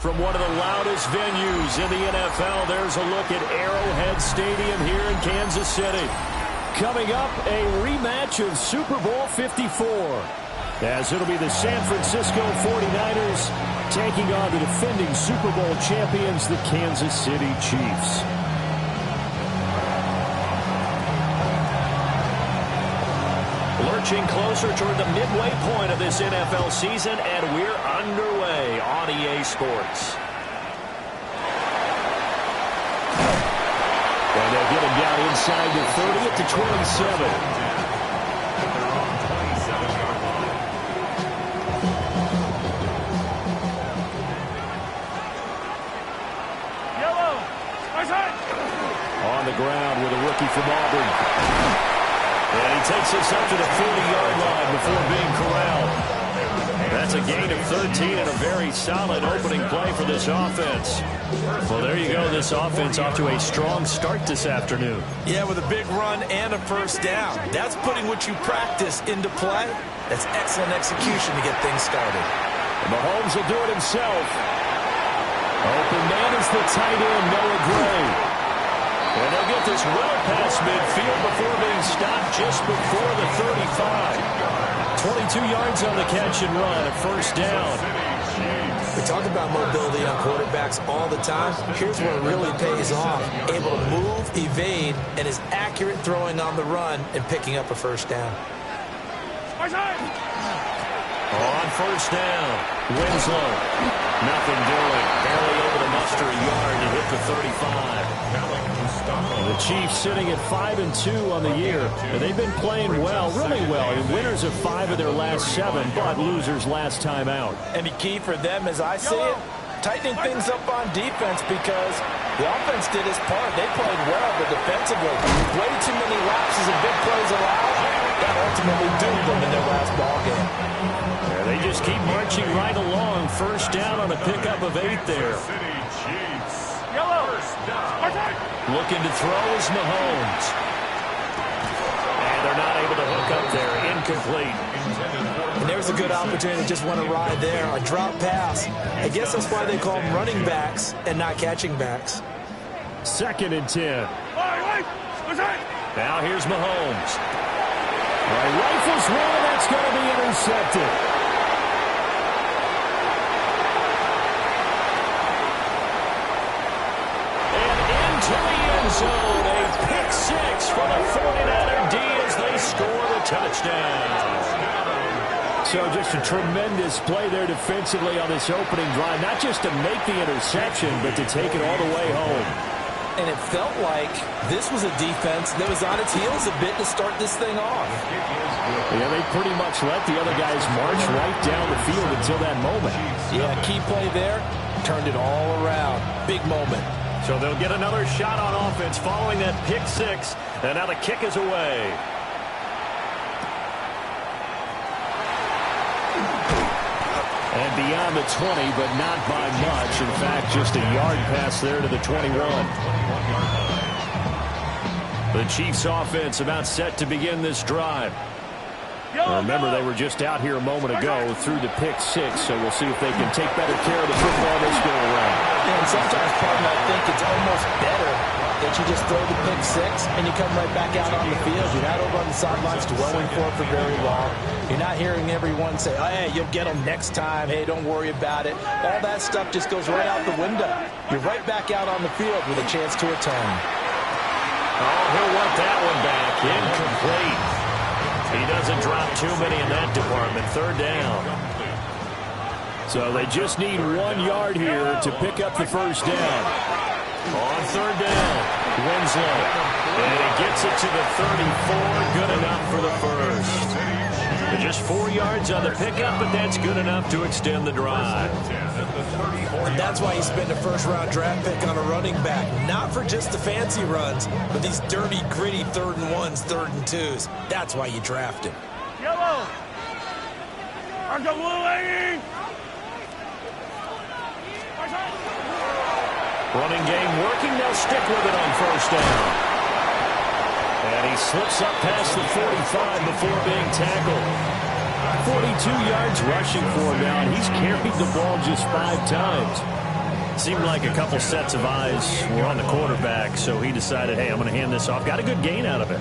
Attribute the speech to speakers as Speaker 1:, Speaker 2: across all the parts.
Speaker 1: From one of the loudest venues in the NFL, there's a look at Arrowhead Stadium here in Kansas City. Coming up, a rematch of Super Bowl 54. As it'll be the San Francisco 49ers taking on the defending Super Bowl champions, the Kansas City Chiefs. Lurching closer toward the midway point of this NFL season, and we're underway on EA Sports. And they'll get him down inside the 30 at the 27. On the ground with a rookie from Auburn. And he takes this up to the 40-yard line before being corralled. That's a gain of 13 and a very solid opening play for this offense. Well, there you go. This offense off to a strong start this afternoon.
Speaker 2: Yeah, with a big run and a first down. That's putting what you practice into play. That's excellent execution to get things started.
Speaker 1: And Mahomes will do it himself. Open man is the tight end, Noah Gray. And they'll get this well past midfield before being stopped just before the 35. 22 yards on the catch and run, a first down.
Speaker 2: We talk about mobility on quarterbacks all the time. Here's where it really pays off. Able to move, evade, and is accurate throwing on the run and picking up a first down.
Speaker 1: On first down, Winslow. Nothing doing. Barely able to muster a yard to hit the 35. The Chiefs sitting at 5-2 on the year. And they've been playing well, really well. And winners of 5 of their last 7, but losers last time out.
Speaker 2: And the key for them, as I see it, tightening things up on defense, because the offense did its part. They played well, but defensively, way too many lapses and big plays allowed. That ultimately doomed them in their last ball game.
Speaker 1: Yeah, they just keep marching right along. First down on a pickup of 8 there. Looking to throw is Mahomes. And they're not able to hook up there. Incomplete.
Speaker 2: And there's a good opportunity. Just want to ride there. A drop pass. I guess that's why they call them running backs and not catching backs.
Speaker 1: 2nd and 10. Now here's Mahomes. Rifles one, that's going to be intercepted. And into the end zone, a pick 6 for the 49er D as they score the touchdown. So just a tremendous play there defensively on this opening drive. Not just to make the interception, but to take it all the way home.
Speaker 2: And it felt like this was a defense that was on its heels a bit to start this thing off.
Speaker 1: Yeah, they pretty much let the other guys march right down the field until that moment.
Speaker 2: Yeah, key play there, turned it all around. Big moment.
Speaker 1: So they'll get another shot on offense following that pick 6, and now the kick is away. And beyond the 20, but not by much. In fact, just a yard pass there to the 21. The Chiefs offense about set to begin this drive. Remember, they were just out here a moment ago through the pick 6, so we'll see if they can take better care of the football this go around.
Speaker 2: Yeah, and sometimes, partner, I think it's almost better that you just throw the pick 6 and you come right back out on the field. You're not over on the sidelines dwelling for it for very long. You're not hearing everyone say, oh, hey, you'll get them next time. Hey, don't worry about it. All that stuff just goes right out the window. You're right back out on the field with a chance to atone.
Speaker 1: Oh, he'll want that one back. Incomplete. He doesn't drop too many in that department. 3rd down. So they just need 1 yard here to pick up the first down. On 3rd down, Winslow. And he gets it to the 34. Good enough for the first. Just 4 yards on the pickup, but that's good enough to extend the drive.
Speaker 2: And that's why you spend a first-round draft pick on a running back. Not for just the fancy runs, but these dirty, gritty 3rd and 1s, 3rd and 2s. That's why you draft him.
Speaker 3: Yellow.
Speaker 1: Running game working. They'll stick with it on first down. And he slips up past the 45 before being tackled. 42 yards rushing for him now, and he's carried the ball just 5 times. Seemed like a couple sets of eyes were on the quarterback, so he decided, hey, I'm going to hand this off. Got a good gain out of it.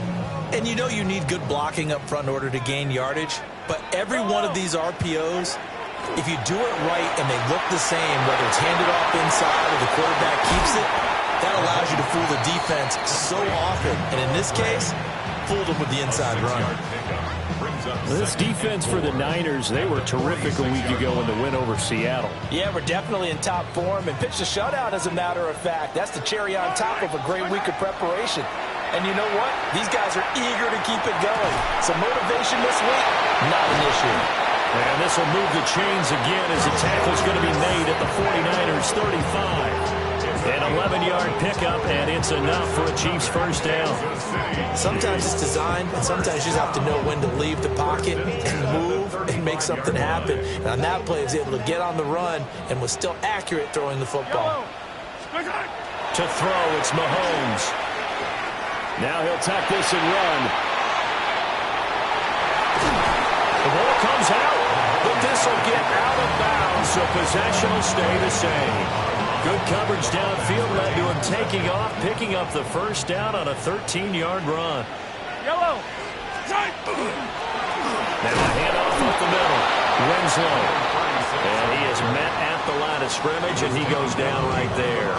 Speaker 2: And you know you need good blocking up front in order to gain yardage, but every one of these RPOs, if you do it right and they look the same, whether it's handed off inside or the quarterback keeps it, that allows you to fool the defense so often. And in this case, fooled them with the inside run.
Speaker 1: This defense for the Niners, they were terrific a week ago in the win over Seattle.
Speaker 2: Yeah, we're definitely in top form and pitched a shutout, as a matter of fact. That's the cherry on top of a great week of preparation. And you know what? These guys are eager to keep it going. So motivation this week, not an issue.
Speaker 1: And this will move the chains again as the tackle's going to be made at the 49ers 35. An 11-yard pickup, and it's enough for a Chiefs first down.
Speaker 2: Sometimes it's designed, and sometimes you just have to know when to leave the pocket and move and make something happen. And on that play, he was able to get on the run and was still accurate throwing the football.
Speaker 1: To throw, it's Mahomes. Now he'll tuck this and run. The ball comes out, but this will get out of bounds, so possession will stay the same. Good coverage downfield led to him taking off, picking up the first down on a 13-yard run.
Speaker 3: Yellow.
Speaker 1: Now a handoff up the middle. Winslow. And he is met at the line of scrimmage, and he goes down right there.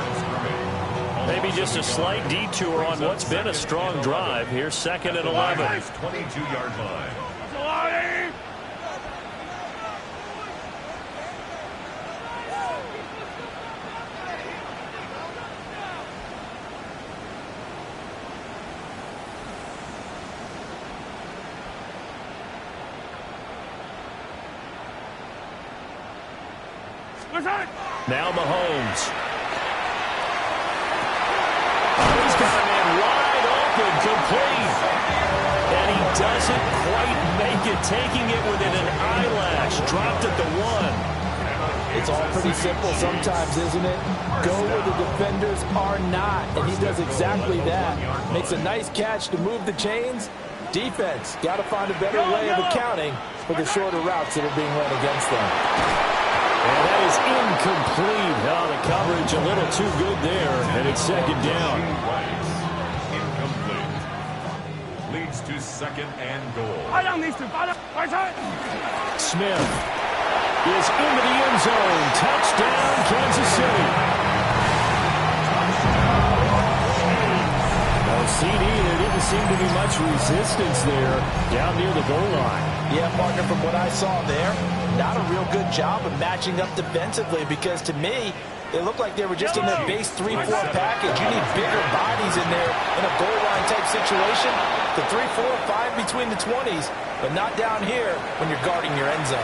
Speaker 1: Maybe just a slight detour on what's been a strong drive. Here's 2nd and 11.
Speaker 3: 22-yard line.
Speaker 1: Now Mahomes. He's got a man wide open, complete. And he doesn't quite make it, taking it within an eyelash. Dropped at the 1.
Speaker 2: It's all pretty simple sometimes, isn't it? Go where the defenders are not, and he does exactly that. Makes a nice catch to move the chains. Defense, got to find a better way of accounting for the shorter routes that are being run against them.
Speaker 1: And that is incomplete. Oh, the coverage a little too good there, and it's 2nd down.
Speaker 3: Incomplete. Leads to 2nd and goal.
Speaker 1: Smith is into the end zone. Touchdown, Kansas City. Well, CD, there didn't seem to be much resistance there down near the goal line.
Speaker 2: Yeah, partner, from what I saw there, not a real good job of matching up defensively, because to me, they looked like they were just in their base 3-4 package. You need bigger bodies in there in a goal line type situation. The 3-4, 5 between the 20s, but not down here when you're guarding your end zone.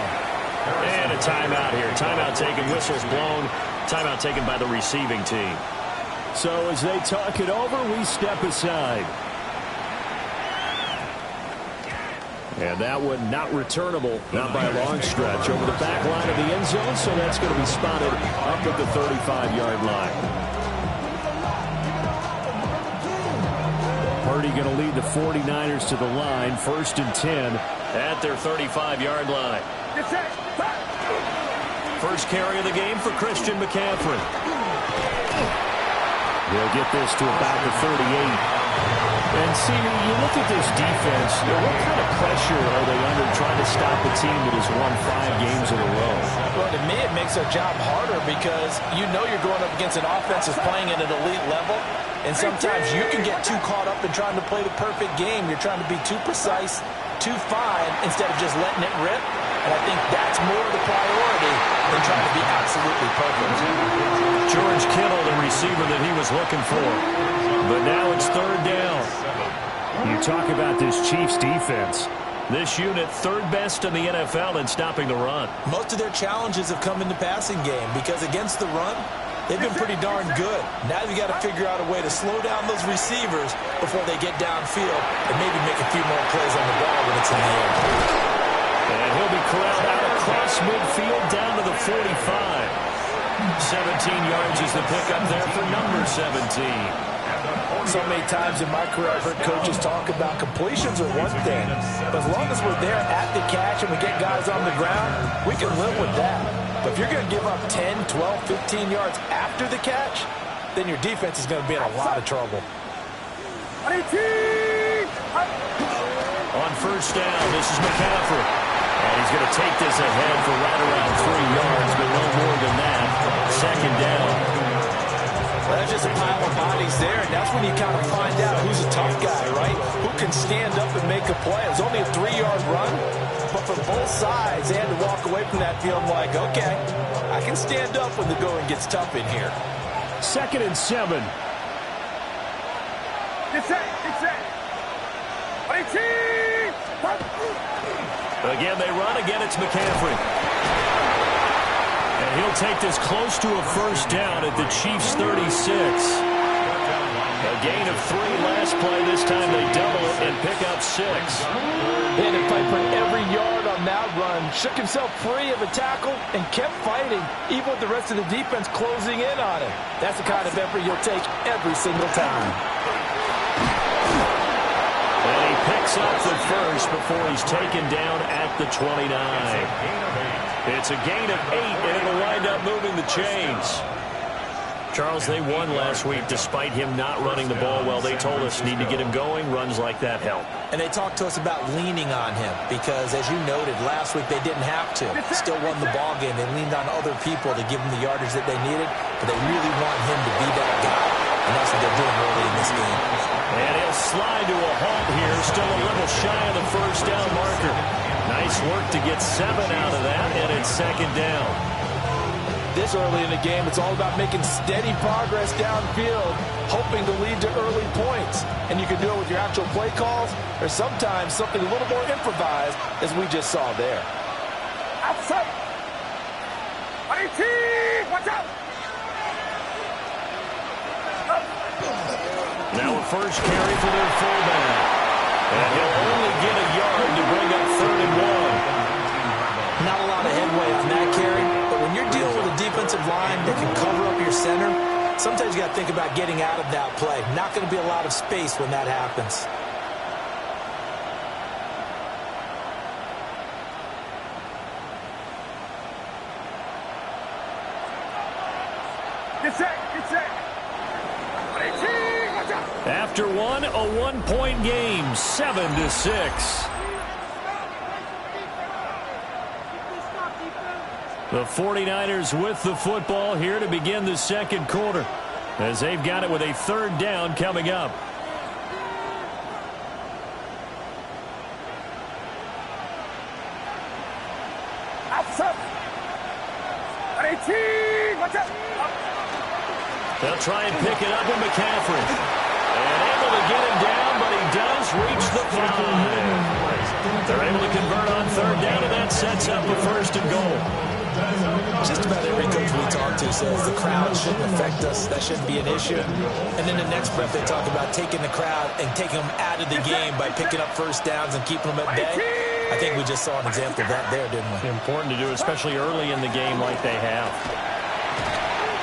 Speaker 1: And a timeout here. Timeout taken, whistles blown. Timeout taken by the receiving team. So as they talk it over, we step aside. And that one not returnable, not by a long stretch, over the back line of the end zone, so that's going to be spotted up at the 35-yard line. Purdy going to lead the 49ers to the line, 1st and 10 at their 35-yard line. First carry of the game for Christian McCaffrey. He'll get this to about the 38. And see, you look at this defense, what kind of pressure are they under trying to stop a team that has won 5 games in a row?
Speaker 2: Well, to me, it makes their job harder because you know you're going up against an offense that's playing at an elite level, and sometimes you can get too caught up in trying to play the perfect game. You're trying to be too precise, too fine, instead of just letting it rip. And I think that's more of the priority than trying to be absolutely perfect.
Speaker 1: George Kittle, the receiver that he was looking for. But now it's 3rd down. You talk about this Chiefs defense. This unit 3rd best in the NFL in stopping the run.
Speaker 2: Most of their challenges have come in the passing game because against the run, they've been pretty darn good. Now you got to figure out a way to slow down those receivers before they get downfield and maybe make a few more plays on the ball when it's in the air.
Speaker 1: And he'll be corralled out across midfield down to the 45. 17 yards is the pickup there for number 17.
Speaker 2: So many times in my career, I've heard coaches talk about completions are one thing, but as long as we're there at the catch and we get guys on the ground, we can live with that. But if you're going to give up 10, 12, 15 yards after the catch, then your defense is going to be in a lot of trouble.
Speaker 1: On first down, this is McCaffrey. And he's going to take this ahead for right around 3 yards, but no more than that. Second down.
Speaker 2: Well, that's just a pile of bodies there, and that's when you kind of find out who's a tough guy, right? Who can stand up and make a play. It was only a 3-yard run, but for both sides, they had to walk away from that field like, okay, I can stand up when the going gets tough in here.
Speaker 1: 2nd and 7. Again, they run. Again, it's McCaffrey. And he'll take this close to a first down at the Chiefs' 36. A gain of 3 last play. This time they double it and pick up 6.
Speaker 2: And if Piper every yard on that run, shook himself free of a tackle and kept fighting, even with the rest of the defense closing in on him. That's the kind of effort you'll take every single time.
Speaker 1: And he picks up the first before he's taken down at the 29. It's a gain of 8, and it'll wind up moving the chains. Charles, they won last week despite him not running the ball well. They told us need to get him going. Runs like that help.
Speaker 2: And they talked to us about leaning on him because, as you noted, last week they didn't have to. Still won the ball game. They leaned on other people to give them the yardage that they needed, but they really want him to be that guy, and that's what they're doing early in this game.
Speaker 1: And he'll slide to a halt here, still a little shy of the first down marker. Nice work to get 7 out of that, and it's 2nd down.
Speaker 2: This early in the game, it's all about making steady progress downfield, hoping to lead to early points. And you can do it with your actual play calls, or sometimes something a little more improvised, as we just saw there.
Speaker 4: Outside! Watch out!
Speaker 1: Now a first carry for their fullback. And he'll only get a yard to bring up 3rd and 1.
Speaker 2: Not a lot of headway on that carry, but when you're dealing with a defensive line that can cover up your center, sometimes you got to think about getting out of that play. Not going to be a lot of space when that happens.
Speaker 4: Get set!
Speaker 1: After one, a 1-point game, 7-6. The 49ers with the football here to begin the second quarter, as they've got it with a 3rd down coming up. They'll try and pick it up with McCaffrey. And able to get him down, but he does reach the 5. They're able to convert on 3rd down, and that sets up a 1st and goal.
Speaker 2: Just about every coach we talk to says the crowd shouldn't affect us. That shouldn't be an issue. And then the next breath they talk about taking the crowd and taking them out of the game by picking up first downs and keeping them at bay. I think we just saw an example of that there, didn't we?
Speaker 1: Important to do, especially early in the game like they have.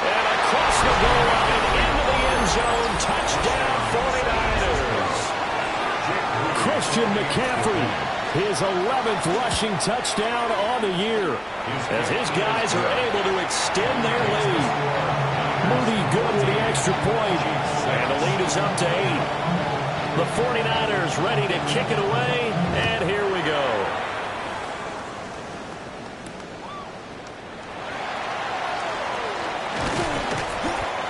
Speaker 1: And across the goal line, into the end zone, touchdown 49ers. Christian McCaffrey, his 11th rushing touchdown on the year, as his guys are able to extend their lead. Moody good with the extra point, and the lead is up to 8. The 49ers ready to kick it away, and here we go.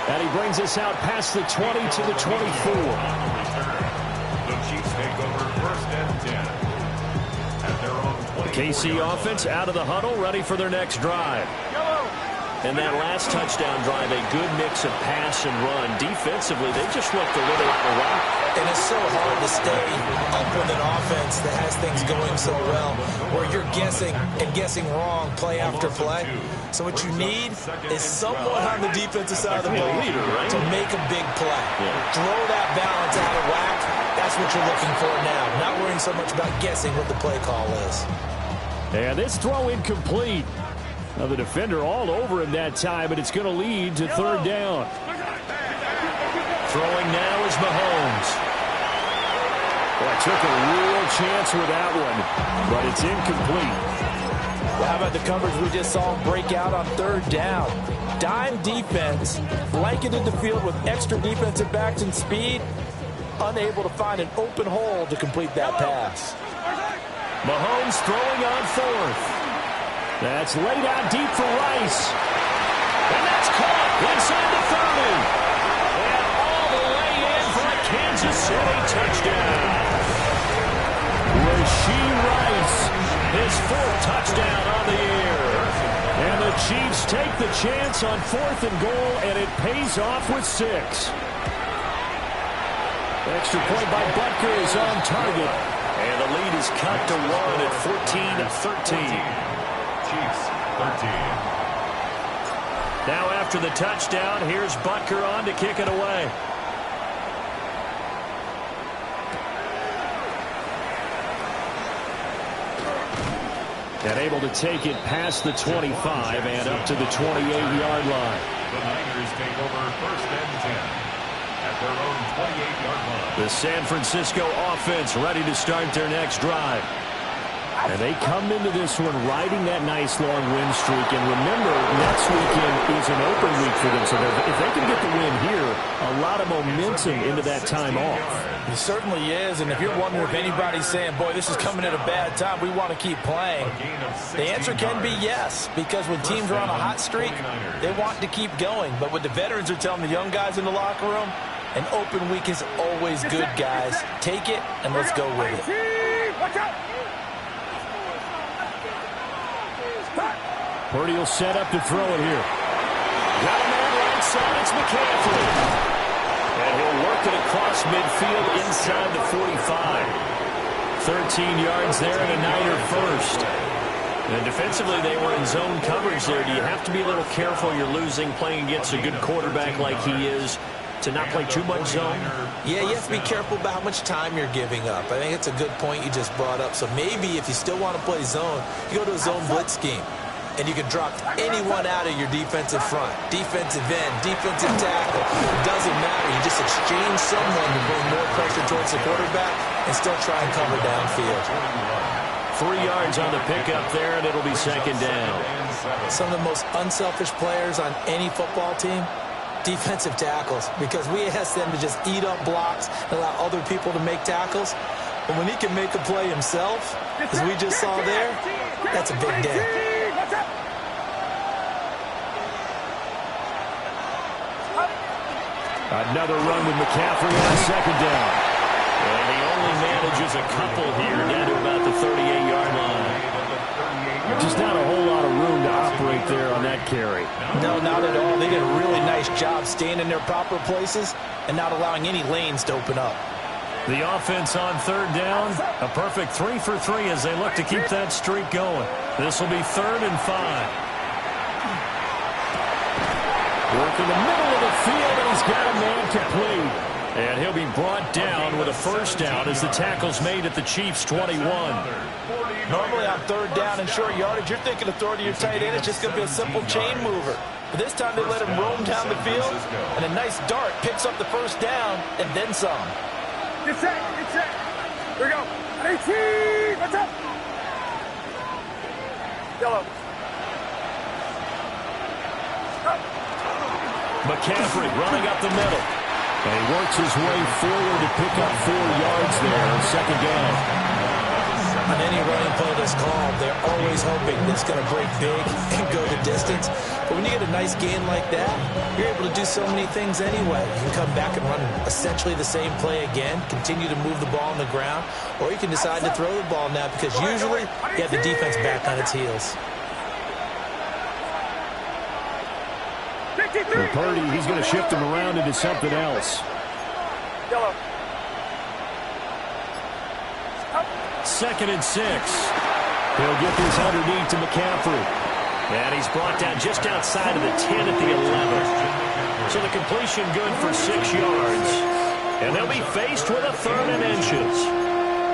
Speaker 1: And he brings us out past the 20 to the 24.
Speaker 3: The Chiefs take over 1st and 10. At their own 20.
Speaker 1: KC offense out of the huddle, ready for their next drive. And that last touchdown drive, a good mix of pass and run. Defensively, they just looked a little out of whack.
Speaker 2: And it's so hard to stay up with an offense that has things going so well, where you're guessing and guessing wrong play after play. So what you need is someone on the defensive side of the ball to make a big play. Throw that balance out of whack. That's what you're looking for now. Not worrying so much about guessing what the play call is.
Speaker 1: And this throw incomplete. Now the defender all over him that time, but it's going to lead to 3rd down. Throwing now is Mahomes. Boy, took a real chance with that one, but it's incomplete.
Speaker 2: Well, how about the coverage we just saw break out on third down? Dime defense, blanketed the field with extra defensive backs and speed, unable to find an open hole to complete that pass.
Speaker 1: Mahomes throwing on fourth. That's laid out deep for Rice. And that's caught inside the 30. And all the way in for a Kansas City touchdown. Rashee Rice, his fourth touchdown on the year. And the Chiefs take the chance on 4th and goal, and it pays off with 6. Extra point by Butker is on target. And the lead is cut to 1 at 14-13.
Speaker 3: Chiefs, 13.
Speaker 1: Now after the touchdown, here's Butker on to kick it away. And able to take it past the 25 and up to the 28-yard line.
Speaker 3: The Niners take over 1st and 10 at their own 28-yard line.
Speaker 1: The San Francisco offense ready to start their next drive. And they come into this one riding that nice long win streak. And remember, next weekend is an open week for them. So if they can get the win here, a lot of momentum into that time off.
Speaker 2: It certainly is. And if you're wondering if anybody's saying, boy, this is coming at a bad time, we want to keep playing, the answer can be yes. Because when teams are on a hot streak, they want to keep going. But what the veterans are telling the young guys in the locker room, an open week is always good, guys. Take it and let's go with it.
Speaker 4: Watch out!
Speaker 1: Purdy will set up to throw it here. Got a man right side. It's McCaffrey. And he'll work it across midfield inside the 45. 13 yards there and a Niner first. And defensively, they were in zone coverage there. Do you have to be a little careful? You're losing playing against a good quarterback like he is to not play too much zone?
Speaker 2: Yeah, you have to be careful about how much time you're giving up. I think it's a good point you just brought up. So maybe if you still want to play zone, you go to a zone blitz scheme. And you can drop anyone out of your defensive front. Defensive end, defensive tackle. It doesn't matter. You just exchange someone to bring more pressure towards the quarterback and still try and cover downfield.
Speaker 1: 3 yards on the pickup there, and it'll be second down.
Speaker 2: Some of the most unselfish players on any football team, defensive tackles, because we ask them to just eat up blocks and allow other people to make tackles. But when he can make a play himself, as we just saw there, that's a big day.
Speaker 1: Another run with McCaffrey on second down. And he only manages a couple here down to about the 38-yard line. Just not a whole lot of room to operate there on that carry.
Speaker 2: No, not at all. They did a really nice job staying in their proper places and not allowing any lanes to open up.
Speaker 1: The offense on third down, a perfect 3 for 3 as they look to keep that streak going. This will be 3rd and 5. Work in the middle of the field, and he's got a man complete. And he'll be brought down with a first down as the tackle's made at the Chiefs' 21.
Speaker 2: Normally on third down and short yardage, you're thinking of throwing to your tight end. It's just going to be a simple chain mover. But this time they let him roam down the field, and a nice dart picks up the first down and then some.
Speaker 4: Get set, get set. Here we go. 18, what's up? Yellow.
Speaker 1: McCaffrey running up the middle. And he works his way forward to pick up 4 yards there on second down.
Speaker 2: On any running play that's called, they're always hoping it's going to break big and go the distance. But when you get a nice gain like that, you're able to do so many things anyway. You can come back and run essentially the same play again, continue to move the ball on the ground, or you can decide to throw the ball now because usually you have the defense back on its heels.
Speaker 1: For Purdy, he's going to shift him around into something else.
Speaker 4: Yellow.
Speaker 1: 2nd and 6. He'll get this underneath to McCaffrey. And he's brought down just outside of the 10 at the 11. So the completion good for 6 yards. And they'll be faced with a 3rd and inches.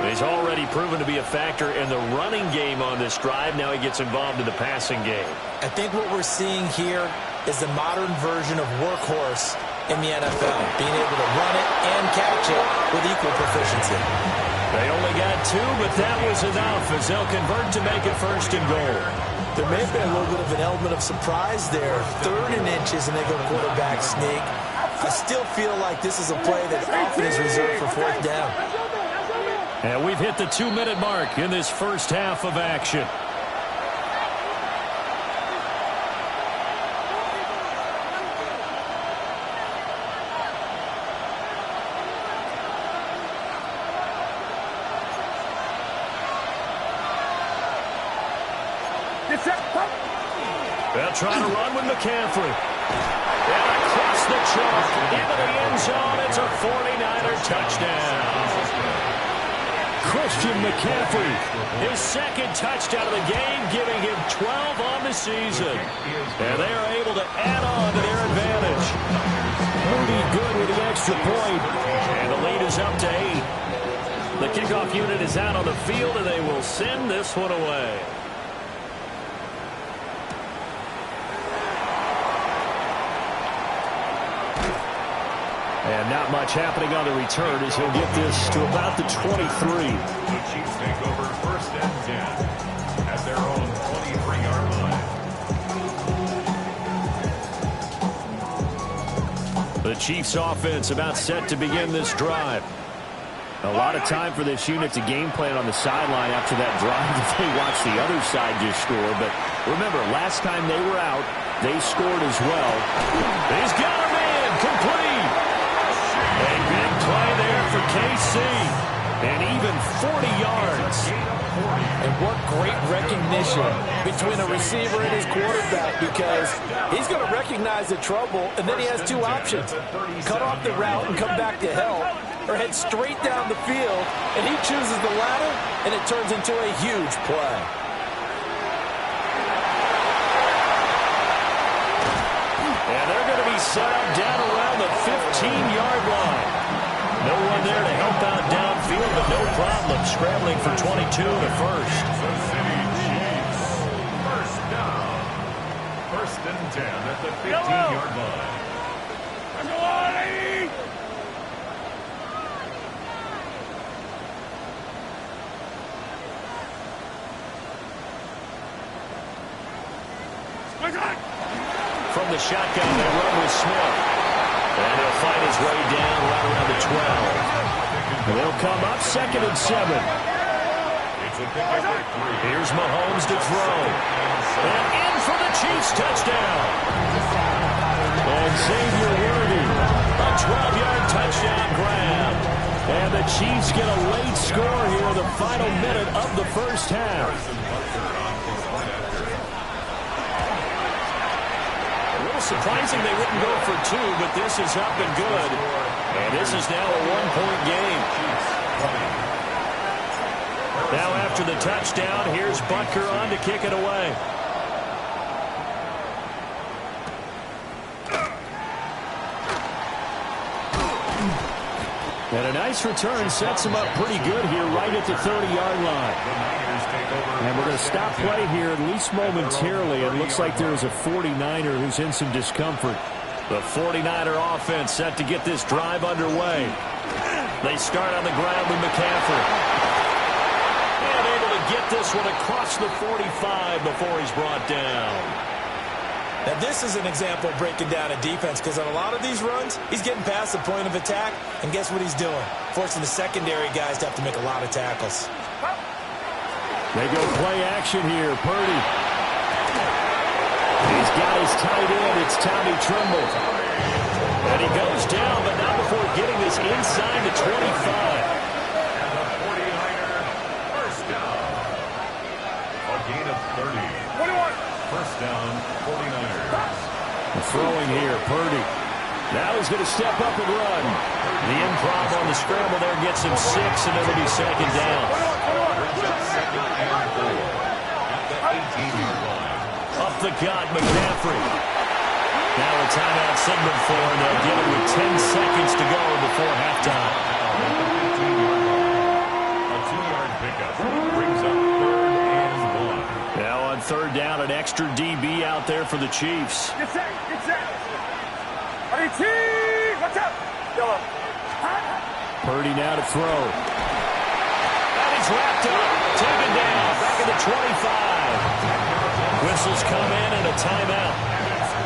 Speaker 1: He's already proven to be a factor in the running game on this drive. Now he gets involved in the passing game.
Speaker 2: I think what we're seeing here is the modern version of workhorse in the NFL, being able to run it and catch it with equal proficiency.
Speaker 1: They only got 2, but that was enough as they'll convert to make it 1st and goal.
Speaker 2: There may have been a little bit of an element of surprise there. 3rd and inches, and they go quarterback sneak. I still feel like this is a play that often is reserved for 4th down.
Speaker 1: And we've hit the 2-minute mark in this first half of action. They'll try to run with McCaffrey. And across the chalk, into the end zone. It's a 49er touchdown. Christian McCaffrey, his 2nd touchdown of the game, giving him 12 on the season. And they are able to add on to their advantage. Moody good with the extra point. And the lead is up to 8. The kickoff unit is out on the field, and they will send this one away. And not much happening on the return as he'll get this to about the 23.
Speaker 3: The Chiefs take over 1st and 10 at their own 23-yard line.
Speaker 1: The Chiefs offense about set to begin this drive. A lot of time for this unit to game plan on the sideline after that drive that they watched the other side just score. But remember, last time they were out, they scored as well. He's got a man complete. A big play there for KC. And even 40 yards.
Speaker 2: And what great recognition between a receiver and his quarterback, because he's going to recognize the trouble, and then he has 2 options. Cut off the route and come back to help, or head straight down the field, and he chooses the latter, and it turns into a huge play.
Speaker 1: And they're going to be set up down around the 15-yard line. No one there to help out downfield, but no problem scrambling for 22 to 1st.
Speaker 3: The City Chiefs. 1st down. 1st and 10 at the 15-yard line.
Speaker 1: From the shotgun, they run with Smith. And he'll find his way down right around the 12. They'll come up 2nd and 7. Here's Mahomes to throw. And in for the Chiefs touchdown. And Xavier Worthy, a 12-yard touchdown grab. And the Chiefs get a late score here in the final minute of the first half. Surprising they wouldn't go for 2, but this is up and good. And this is now a 1-point game. Now after the touchdown, here's Butker on to kick it away. And a nice return sets him up pretty good here right at the 30-yard line. And we're going to stop play here at least momentarily. It looks like there is a 49er who's in some discomfort. The 49er offense set to get this drive underway. They start on the ground with McCaffrey. And able to get this one across the 45 before he's brought down.
Speaker 2: Now, this is an example of breaking down a defense, because on a lot of these runs, he's getting past the point of attack, and guess what he's doing? Forcing the secondary guys to have to make a lot of tackles.
Speaker 1: They go play action here. Purdy. He's got his tight end. It's Tommy Tremble. And he goes down, but not before getting this inside the 25.
Speaker 3: And the 49er, 1st down. A gain of 30. 1st down, 49ers.
Speaker 1: Throwing here, Purdy. Now he's going to step up and run. The improv on the scramble there gets him 6, and it'll be 2nd down.
Speaker 3: Second and 4 at the 18-yard line.
Speaker 1: Up the gut, McCaffrey. Now a timeout signal for him. They'll get it with 10 seconds to go before halftime.
Speaker 3: A 2-yard pickup brings up 3rd and 1.
Speaker 1: Now on 3rd down, an extra DB out there for the Chiefs.
Speaker 4: Get set, get set. Watch out. Yellow.
Speaker 1: Purdy now to throw. he's wrapped up. Taken down. Back at the 25. Whistles come in and a timeout.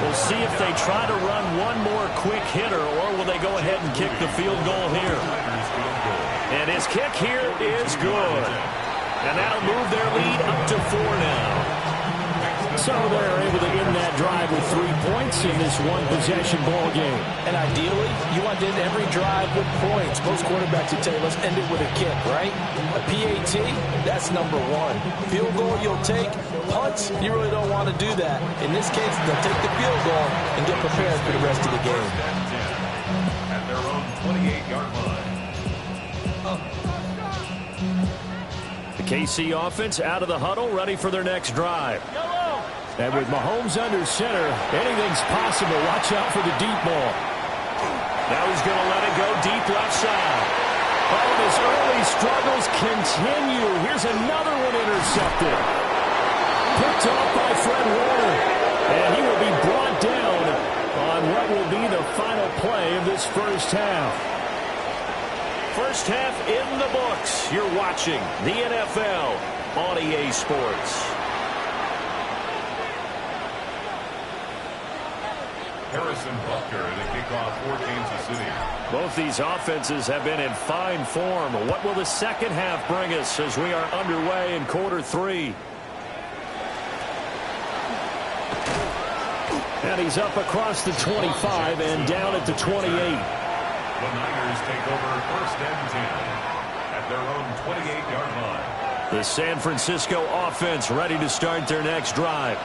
Speaker 1: We'll see if they try to run one more quick hitter or will they go ahead and kick the field goal here. And his kick here is good. And that'll move their lead up to 4 now. So they're able to end that drive with 3 points in this one-possession ball game.
Speaker 2: And ideally, you want to end every drive with points. Most quarterbacks would tell you, let's end it with a kick, right? A PAT, that's number 1. Field goal you'll take. Punts, you really don't want to do that. In this case, they'll take the field goal and get prepared for the rest of the game.
Speaker 3: At their own 28-yard line.
Speaker 1: The KC offense out of the huddle, ready for their next drive. And with Mahomes under center, anything's possible. Watch out for the deep ball. Now he's going to let it go deep left side. Oh, and his early struggles continue. Here's another one intercepted. Picked off by Fred Warner. And he will be brought down on what will be the final play of this first half. First half in the books. You're watching the NFL on EA Sports.
Speaker 3: Harrison Butker to kick off for Kansas City.
Speaker 1: Both these offenses have been in fine form. What will the second half bring us as we are underway in quarter 3? And he's up across the 25 and down at the 28.
Speaker 3: The Niners take over first and 10 at their own 28-yard line.
Speaker 1: The San Francisco offense ready to start their next drive.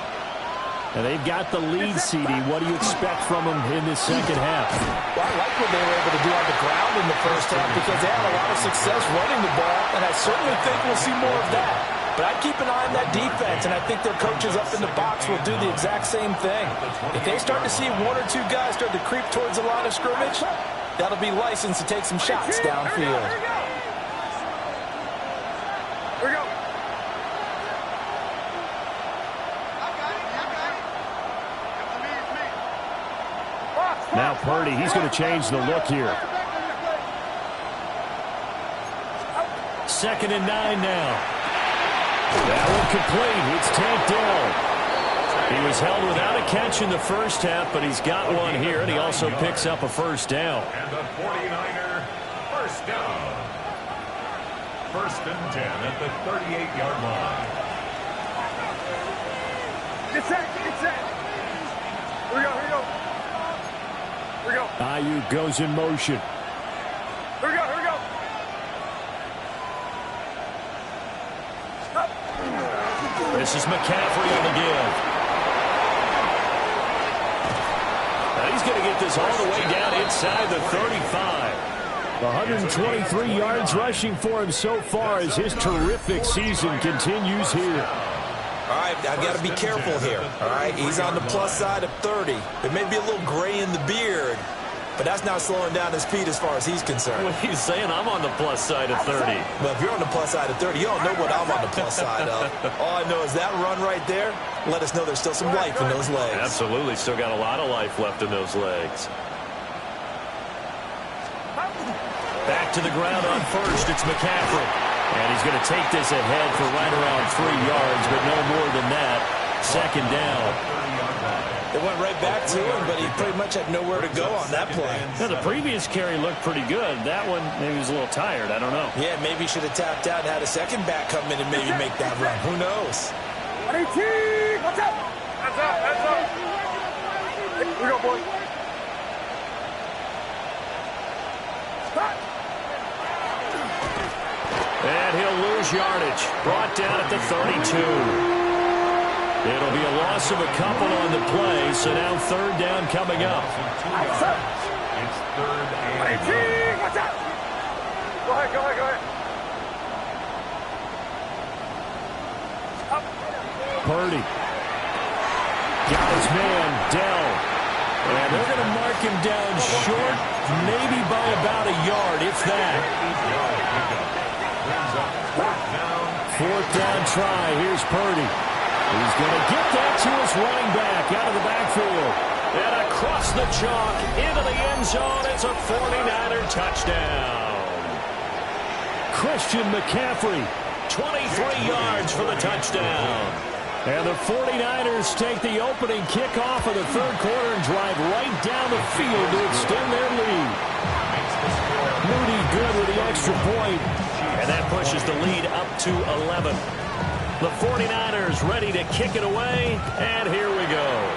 Speaker 1: And they've got the lead, CD. What do you expect from them in this second half?
Speaker 2: Well, I like what they were able to do on the ground in the first half because they had a lot of success running the ball, and I certainly think we'll see more of that. But I'd keep an eye on that defense, and I think their coaches up in the box will do the exact same thing. If they start to see 1 or 2 guys start to creep towards the line of scrimmage, that'll be licensed to take some shots downfield.
Speaker 4: Here we go.
Speaker 1: Now Purdy, he's going to change the look here. 2nd and 9 now. That one complete. It's tanked down. He was held without a catch in the first half, but he's got one here, and he also picks up a first down.
Speaker 3: And the 49er first down. First and 10 at the 38-yard line.
Speaker 4: Get set. Get set. Here we go. Here we go. Here we go.
Speaker 1: Ayuk goes in motion.
Speaker 4: Here we go. Here we go.
Speaker 1: This is McCaffrey on the give. Now he's going to get this all the way down inside the 35. 123 yards rushing for him so far as his terrific season continues here.
Speaker 2: All right, I've got to be careful here. All right, he's on the plus side of 30. There may be a little gray in the beard, but that's not slowing down his speed as far as he's concerned.
Speaker 1: What he's saying, I'm on the plus side of 30.
Speaker 2: Well, if you're on the plus side of 30, you don't know what I'm on the plus side of. All I know is that run right there, let us know there's still some life in those legs.
Speaker 1: Absolutely, still got a lot of life left in those legs. Back to the ground on first, it's McCaffrey. And he's going to take this ahead for right around 3 yards, but no more than that. 2nd down.
Speaker 2: It went right back to him, but he pretty much had nowhere to go on that play.
Speaker 1: Now, the previous carry looked pretty good. That one, maybe he was a little tired. I don't know.
Speaker 2: Yeah, maybe he should have tapped out and had a second back come in and maybe make that run. Who knows?
Speaker 4: 18. Watch out. Hands up. Hands up. Here we go, boy.
Speaker 1: And he'll lose yardage. Brought down at the 32. It'll be a loss of a couple on the play, so now 3rd down coming up.
Speaker 3: It's 3rd and
Speaker 4: 18. Watch out. Go ahead, go ahead, go ahead.
Speaker 1: Purdy. Got his man, Dell. And they're going to mark him down short, maybe by about a yard, if that. 4th down try. Here's Purdy. He's going to get that to his running back out of the backfield. And across the chalk into the end zone. It's a 49er touchdown. Christian McCaffrey 23 yards for the touchdown. And the 49ers take the opening kickoff of the third quarter and drive right down the field to extend their lead. Moody good with the extra point. And that pushes the lead up to 11. The 49ers ready to kick it away. And here we go.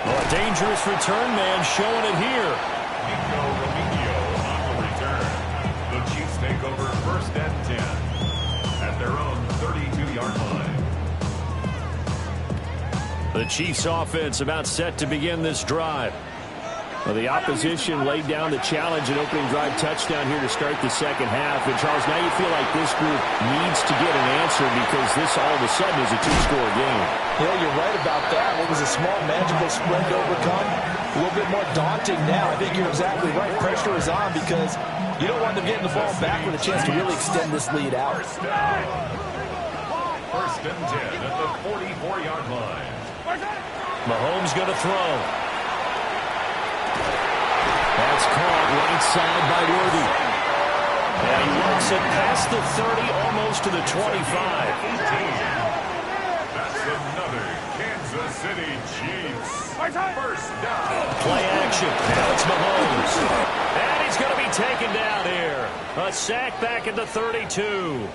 Speaker 1: A dangerous return man showing it here.
Speaker 3: Nico Romeo on the return. The Chiefs take over 1st and 10 at their own 32-yard line.
Speaker 1: The Chiefs offense about set to begin this drive. Well, the opposition laid down the challenge and opening drive touchdown here to start the second half. And, Charles, now you feel like this group needs to get an answer because this all of a sudden is a two-score game.
Speaker 2: Yeah, you're right about that. It was a small, manageable spread to overcome. A little bit more daunting now. I think you're exactly right. Pressure is on because you don't want them getting the ball back with a chance to really extend this lead out.
Speaker 3: 1st and 10 at the 44-yard line.
Speaker 1: Mahomes going to throw. That's caught right side by Worthy. And he walks it past the 30, almost to the 25.
Speaker 3: That's another Kansas City Chiefs. 1st down.
Speaker 1: Play action. Now it's Mahomes. And he's going to be taken down here. A sack back at the 32.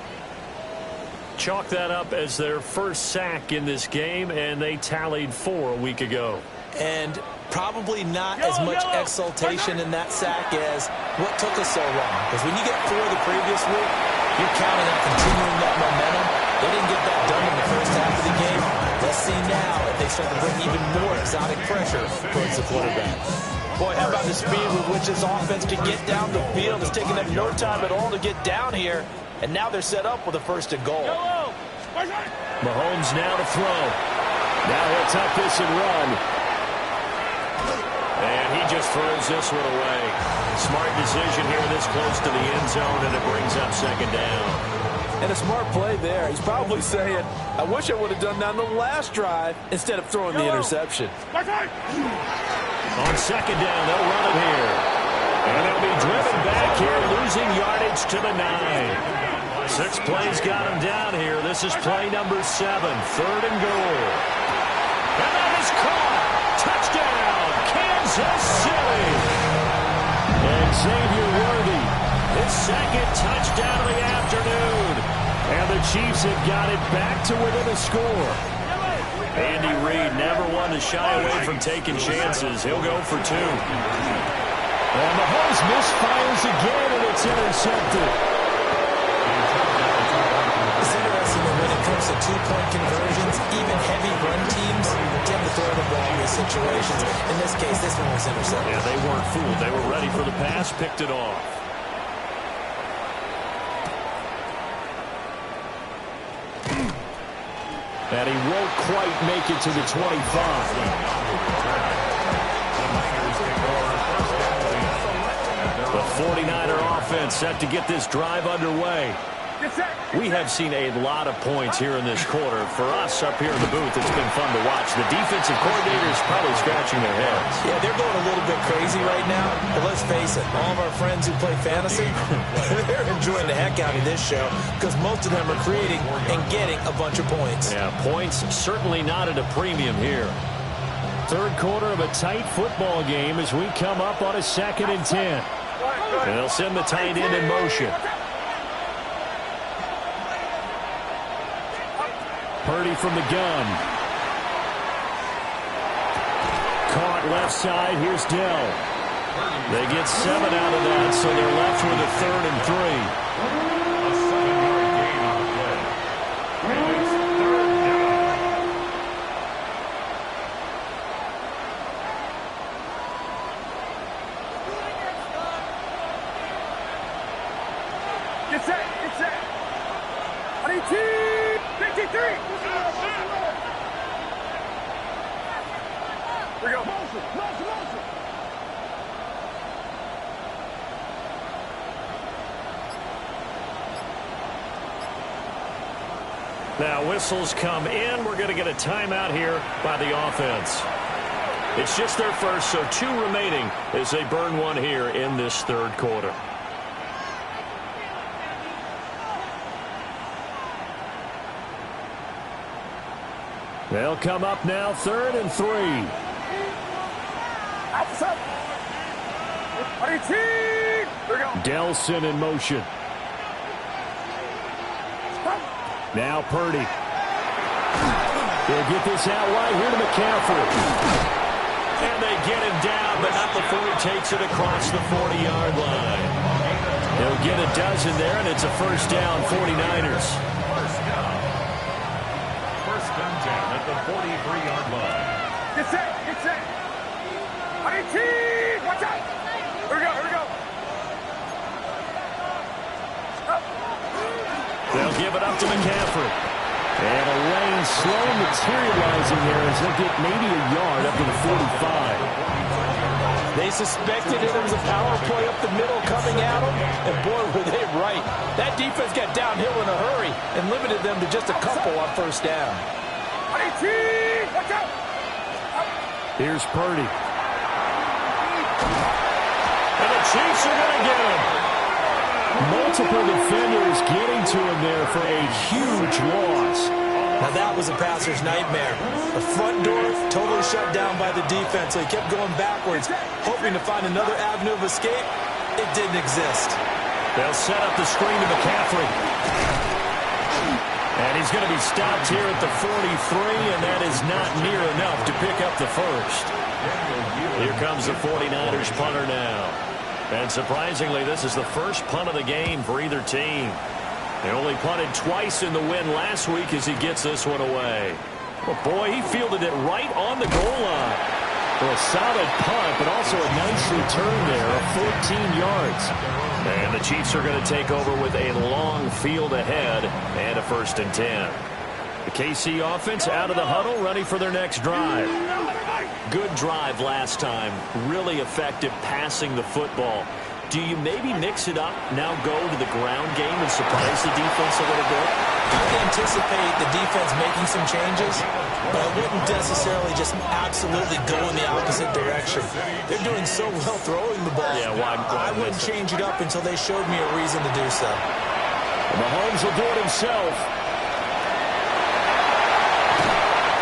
Speaker 1: Chalk that up as their first sack in this game, and they tallied 4 a week ago.
Speaker 2: And probably not as much exultation in that sack as what took us so long. Because when you get 4 the previous week, you're counting on continuing that momentum. They didn't get that done in the first half of the game. Let's see now if they start to bring even more exotic pressure towards the quarterback. Boy, how about the speed with which this offense can get down the field? It's taking them no time at all to get down here. And now they're set up with a 1st and goal.
Speaker 1: Mahomes now to throw. Now he'll tuck this and run. And he just throws this one away. Smart decision here this close to the end zone, and it brings up 2nd down.
Speaker 2: And a smart play there. He's probably saying, I wish I would have done that on the last drive instead of throwing the interception.
Speaker 1: On 2nd down, they'll run it here. And they'll be driven back here, losing yardage to the 9. 6 plays got him down here. This is play number 7, 3rd and goal. And that is caught. Touchdown, Kansas City. And Xavier Worthy, his 2nd touchdown of the afternoon. And the Chiefs have got it back to within a score. Andy Reid never one to shy away from taking chances. He'll go for 2. And Mahomes misfires again, and it's intercepted.
Speaker 2: It's interesting that when it comes to 2-point conversions, even heavy run teams tend to throw the ball in these situations. In this case, this one was intercepted.
Speaker 1: Yeah, they weren't fooled. They were ready for the pass, picked it off. And he won't quite make it to the 25. The 49er offense set to get this drive underway. We have seen a lot of points here in this quarter. For us up here in the booth, it's been fun to watch. The defensive coordinators probably scratching their heads.
Speaker 2: Yeah, they're going a little bit crazy right now. But let's face it, all of our friends who play fantasy, they're enjoying the heck out of this show because most of them are creating and getting a bunch of points.
Speaker 1: Yeah, points certainly not at a premium here. Third quarter of a tight football game as we come up on a 2nd and 10. And they'll send the tight end in motion. Purdy from the gun. Caught left side. Here's Dell. They get 7 out of that, so they're left with a 3rd and
Speaker 4: 3. Get set, get set. I need 53. We go. Motion.
Speaker 1: Now whistles come in. We're going to get a timeout here by the offense. It's just their first, so 2 remaining as they burn one here in this third quarter. They'll come up now, 3rd and 3. Delson in motion. Now Purdy. They'll get this out wide here to McCaffrey. And they get him down, but not before he takes it across the 40-yard line. They'll get a dozen there, and it's a first down, 49ers.
Speaker 3: First and 10 at the 43-yard line.
Speaker 4: Get set, get set. Watch out. Here we go, here we go.
Speaker 1: They'll give it up to McCaffrey. And a lane slow materializing there as they'll get maybe a yard up to the 45.
Speaker 2: They suspected it was a power play up the middle coming at them, and boy, were they right. That defense got downhill in a hurry and limited them to just a couple on first down.
Speaker 4: Watch out.
Speaker 1: Here's Purdy. And the Chiefs are going to get him. Multiple defenders getting to him there for a huge loss.
Speaker 2: Now that was a passer's nightmare. The front door totally shut down by the defense, so he kept going backwards, hoping to find another avenue of escape. It didn't exist.
Speaker 1: They'll set up the screen to McCaffrey. And he's going to be stopped here at the 43, and that is not near enough to pick up the first. Here comes the 49ers punter now. And surprisingly, this is the first punt of the game for either team. They only punted twice in the win last week as he gets this one away. Well, boy, he fielded it right on the goal line. For a solid punt, but also a nice return there of 14 yards. And the Chiefs are going to take over with a long field ahead and a first and 10. The KC offense out of the huddle, ready for their next drive. Good drive last time. Really effective passing the football. Do you maybe mix it up, now go to the ground game and surprise the defense a little bit?
Speaker 2: I anticipate the defense making some changes, but I wouldn't necessarily just absolutely go in the opposite direction. They're doing so well throwing the ball.
Speaker 1: Yeah, why
Speaker 2: I wouldn't change it up until they showed me a reason to do so.
Speaker 1: Mahomes will do it himself.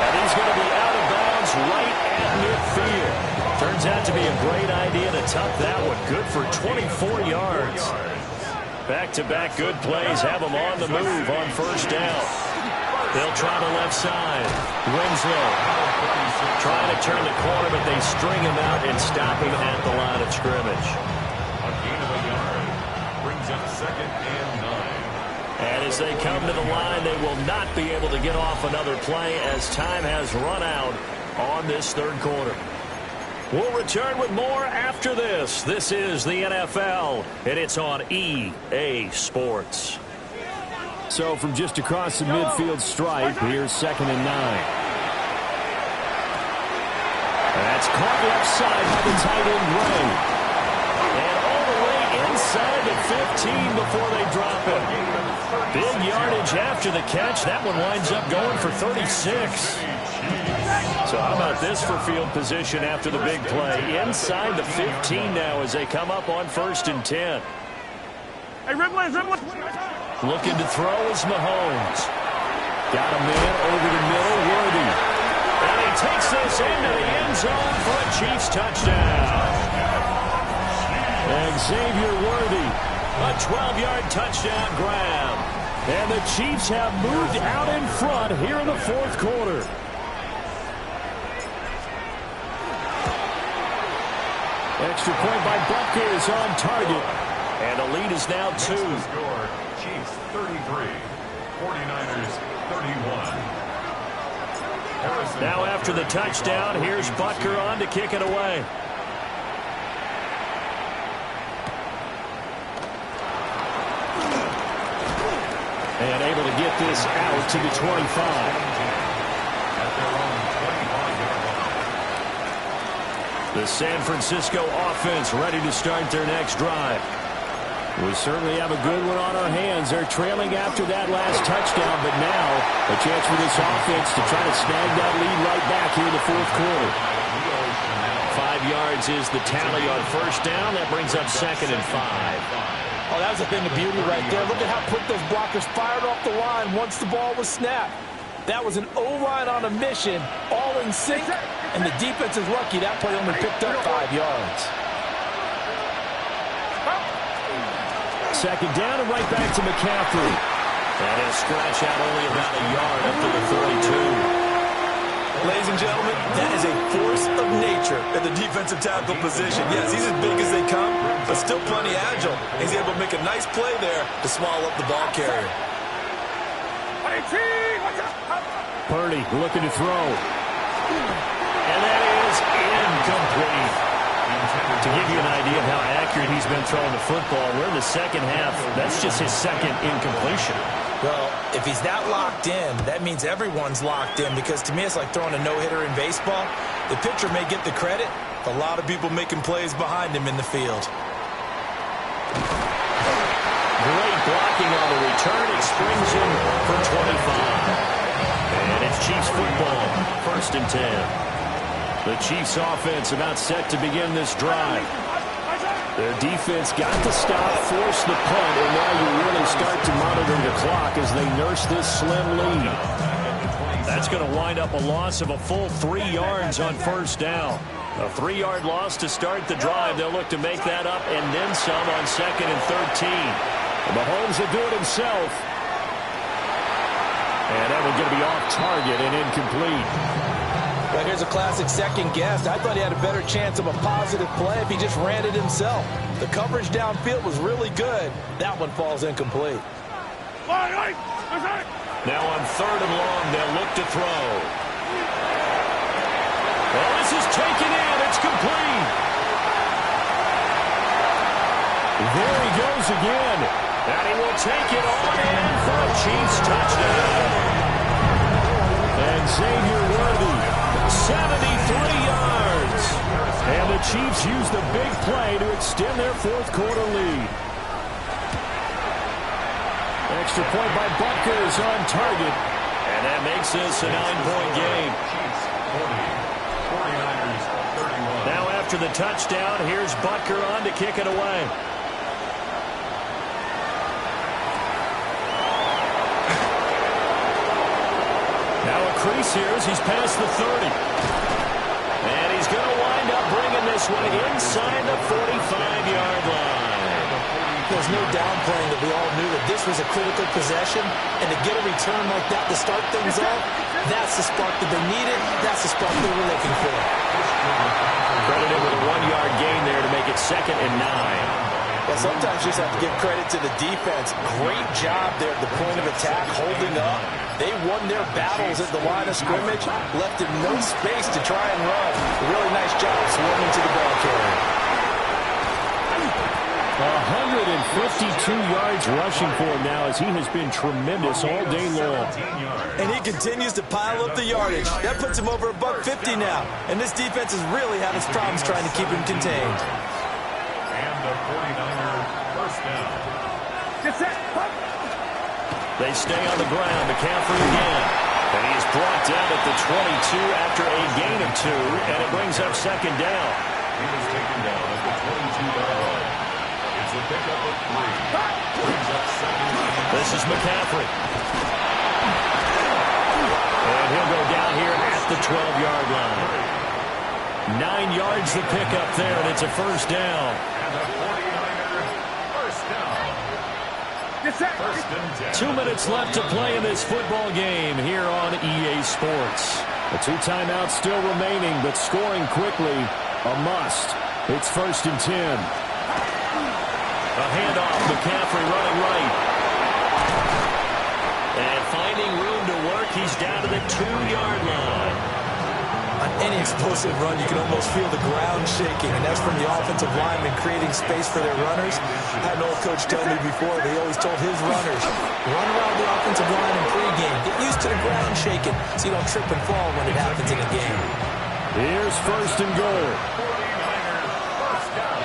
Speaker 1: And he's going to be out of bounds right at midfield. Turns out to be a great idea to tuck that one. Good for 24 yards. Back-to-back good plays have them on the move on first down. They'll try the left side. Winslow trying to turn the corner, but they string him out and stop him at the line of scrimmage.
Speaker 3: A gain of a yard brings up 2nd and 9.
Speaker 1: And as they come to the line, they will not be able to get off another play as time has run out on this third quarter. We'll return with more after this. This is the NFL, and it's on EA Sports. So from just across the midfield stripe, here's 2nd and 9. That's caught left side by the tight end, Gray. And all the way inside the 15 before they drop it. Big yardage after the catch. That one winds up going for 36. So how about this for field position after the big play? Inside the 15 now as they come up on 1st and 10.
Speaker 4: Hey, Rimley.
Speaker 1: Looking to throw is Mahomes. Got a man over the middle, Worthy. And he takes this into the end zone for a Chiefs touchdown. And Xavier Worthy, a 12-yard touchdown grab. And the Chiefs have moved out in front here in the fourth quarter. Extra point by Butker is on target. And the lead is now 2.
Speaker 3: Score, Chiefs 33, 49ers 31.
Speaker 1: Now after the touchdown, here's Butker on to kick it away. And able to get this out to the 25. The San Francisco offense ready to start their next drive. We certainly have a good one on our hands. They're trailing after that last touchdown, but now a chance for this offense to try to snag that lead right back here in the fourth quarter. yards is the tally on first down. That brings up 2nd and 5.
Speaker 2: Oh, that was a thing of beauty right there. Look at how quick those blockers fired off the line once the ball was snapped. That was an O-line on a mission, all in sync, and the defense is lucky that play only picked up 5 yards.
Speaker 1: 2nd down and right back to McCaffrey. And he'll scratch out only about a yard up to the 42.
Speaker 2: Ladies and gentlemen, that is a force of nature at the defensive tackle position. Yes, he's as big as they come, but still plenty agile. He's able to make a nice play there to swallow up the ball carrier.
Speaker 1: Purdy looking to throw. And that is incomplete. To give you an idea of how accurate he's been throwing the football, we're in the second half. That's just his 2nd incompletion.
Speaker 2: Well, if he's that locked in, that means everyone's locked in, because to me it's like throwing a no-hitter in baseball. The pitcher may get the credit, a lot of people making plays behind him in the field.
Speaker 1: Great blocking on the return. It springs him for 25. And it's Chiefs football, 1st and 10. The Chiefs offense about set to begin this drive. Their defense got to stop, force the punt, and now you really start to monitor the clock as they nurse this slim lead. That's going to wind up a loss of a full 3 yards on first down. A 3-yard loss to start the drive. They'll look to make that up and then some on 2nd and 13. And Mahomes will do it himself. And that one's going to be off target and incomplete.
Speaker 2: Well, here's a classic second guess. I thought he had a better chance of a positive play if he just ran it himself. The coverage downfield was really good. That one falls incomplete.
Speaker 1: Now on 3rd and long, they'll look to throw. Well, this is taken in. It's complete. There he goes again. And he will take it on in for a Chiefs touchdown. And Xavier Worthy, 73 yards. And the Chiefs use the big play to extend their 4th quarter lead. Extra point by Butker is on target. And that makes this a 9-point game.
Speaker 3: 49ers 31.
Speaker 1: Now after the touchdown, here's Butker on to kick it away. Now a crease here as he's past the 30. And he's going to wind up bringing this one inside the 45-yard line.
Speaker 2: There's no downplaying that we all knew that this was a critical possession, and to get a return like that to start things off, that's the spark that they needed. That's the spark they were looking for.
Speaker 1: Credited with a 1-yard gain there to make it 2nd and 9.
Speaker 2: Well, sometimes you just have to give credit to the defense. Great job there at the point of attack, holding up. They won their battles at the line of scrimmage, left him no space to try and run. A really nice job swarming to the ball carrier.
Speaker 1: 152 yards rushing for him now as he has been tremendous all day long.
Speaker 2: And he continues to pile up the yardage. That puts him over $150 now. And this defense has really had its problems trying to keep him contained.
Speaker 3: And the 49ers first down.
Speaker 1: They stay on the ground. McCaffrey again. And he is brought down at the 22 after a gain of 2. And it brings up 2nd down.
Speaker 3: He was taken down at the 22-yard line. It's a pickup of 3. Brings up 2nd and 10.
Speaker 1: This is McCaffrey. And he'll go down here at the 12-yard line. 9 yards the pickup there, and it's a first down.
Speaker 3: And the 49ers first down. First and 10.
Speaker 1: 2 minutes left to play in this football game here on EA Sports. The 2 timeouts still remaining, but scoring quickly, a must. It's 1st and 10. A handoff, McCaffrey running right. And finding room to work, he's down to the 2-yard line.
Speaker 2: On any explosive run, you can almost feel the ground shaking, and that's from the offensive linemen creating space for their runners. I had an old coach tell me before, they always told his runners, run around the offensive line in pregame. Get used to the ground shaking so you don't trip and fall when it happens in a game.
Speaker 1: Here's 1st and goal.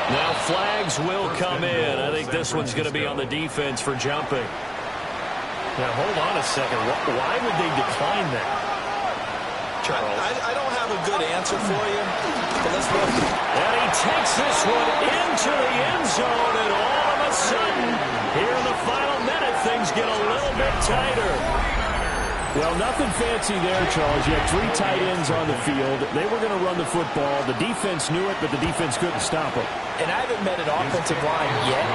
Speaker 1: Now flags will come in. I think this one's going to be on the defense for jumping. Now hold on a second. Why would they decline that? Charles.
Speaker 2: I don't have a good answer for you, but let's look.
Speaker 1: And he takes this one into the end zone, and all of a sudden, here in the final minute, things get a little bit tighter. Well, nothing fancy there, Charles. You had 3 tight ends on the field. They were going to run the football. The defense knew it, but the defense couldn't stop them.
Speaker 2: And I haven't met an offensive line yet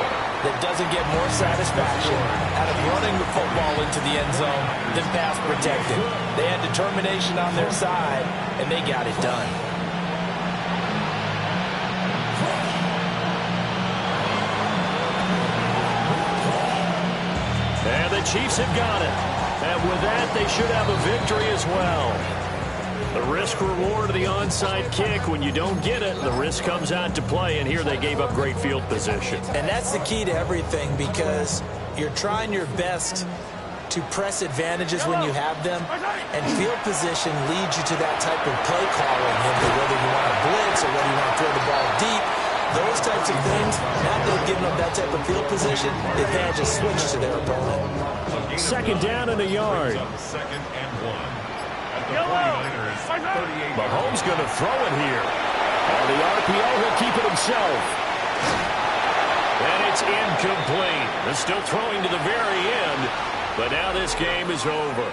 Speaker 2: that doesn't get more satisfaction out of running the football into the end zone than pass protecting. They had determination on their side, and they got it done.
Speaker 1: And the Chiefs have got it. And with that, they should have a victory as well. The risk-reward of the onside kick, when you don't get it, the risk comes out to play, and here they gave up great field position.
Speaker 2: And that's the key to everything, because you're trying your best to press advantages when you have them, and field position leads you to that type of play calling, whether you want to blitz or whether you want to throw the ball deep. Those types of things, now they've given up that type of field position, they've had to switch to their opponent.
Speaker 1: Second down and a yard.
Speaker 3: Second and 1. At the 49ers, 38.
Speaker 1: Mahomes going to throw it here. On the RPO, he'll keep it himself. And it's incomplete. They're still throwing to the very end, but now this game is over.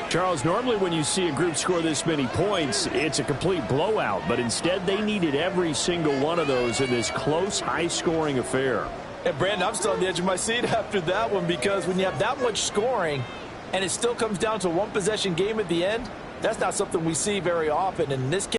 Speaker 1: Charles, normally when you see a group score this many points, it's a complete blowout, but instead they needed every single one of those in this close, high-scoring affair.
Speaker 2: And Brandon, I'm still on the edge of my seat after that one, because when you have that much scoring and it still comes down to a one-possession game at the end, that's not something we see very often. In this case,